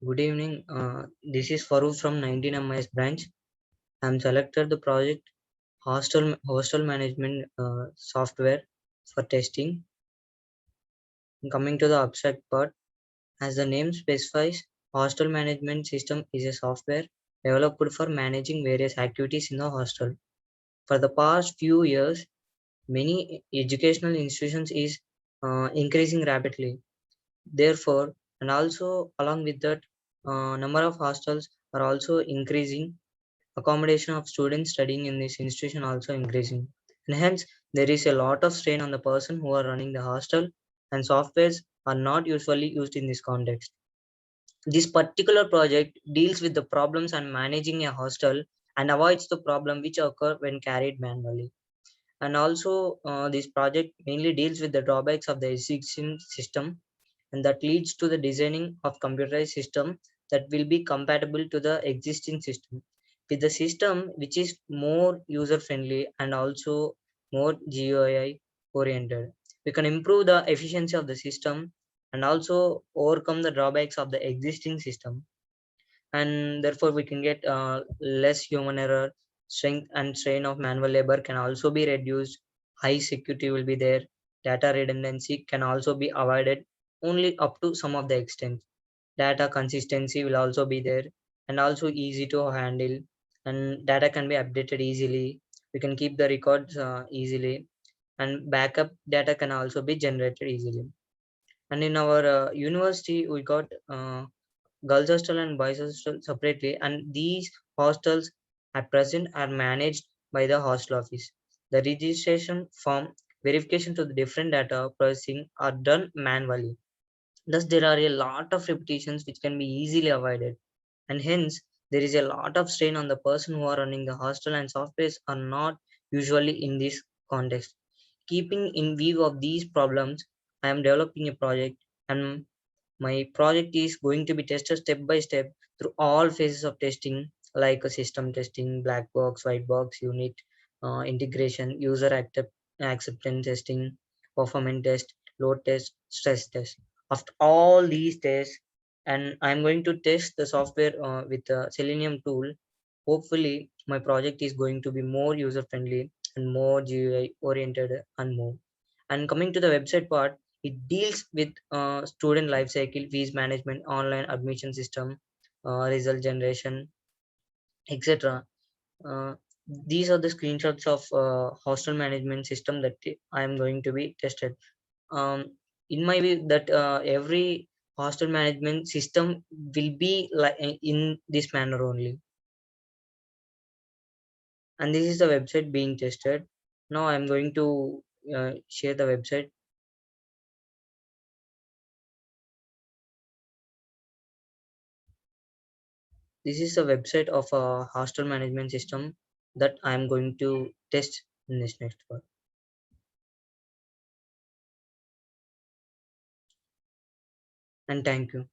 Good evening. This is Farooq from 19 MIS branch. I'm selected the project hostel management software for testing. Coming to the abstract part, as the name specifies, hostel management system is a software developed for managing various activities in the hostel. For the past few years, many educational institutions is increasing rapidly. Therefore, and also along with that, number of hostels are also increasing. Accommodation of students studying in this institution also increasing, and hence there is a lot of strain on the person who are running the hostel, and softwares are not usually used in this context. This particular project deals with the problems and managing a hostel and avoids the problem which occur when carried manually. And also this project mainly deals with the drawbacks of the existing system, and that leads to the designing of computerized system that will be compatible to the existing system, with the system which is more user friendly and also more GUI oriented. We can improve the efficiency of the system and also overcome the drawbacks of the existing system, and therefore we can get less human error. Strength and strain of manual labor can also be reduced. High security will be there. Data redundancy can also be avoided only up to some of the extent. Data consistency will also be there, and also easy to handle, and data can be updated easily. We can keep the records easily, and backup data can also be generated easily. And in our university we got girls hostel and boys hostel separately, and these hostels at present are managed by the hostel office. The registration form, verification to the different data processing are done manually. Thus there are a lot of repetitions which can be easily avoided, and hence there is a lot of strain on the person who are running the hostel, and softwares are not usually in this context. Keeping in view of these problems, I am developing a project, and my project is going to be tested step by step through all phases of testing, like a system testing, black box, white box, unit integration, user acceptance testing, performance test, load test, stress test. After all these tests, and I'm going to test the software with the Selenium tool. Hopefully, my project is going to be more user friendly and more GUI oriented and more. And coming to the website part, it deals with student life cycle, fees management, online admission system, result generation, etc. Uh, these are the screenshots of hostel management system that I am going to be tested. Um, in my view, that every hostel management system will be like in this manner only. And this is the website being tested. Now I'm going to share the website. This is the website of a hostel management system that I'm going to test in this next part. And thank you.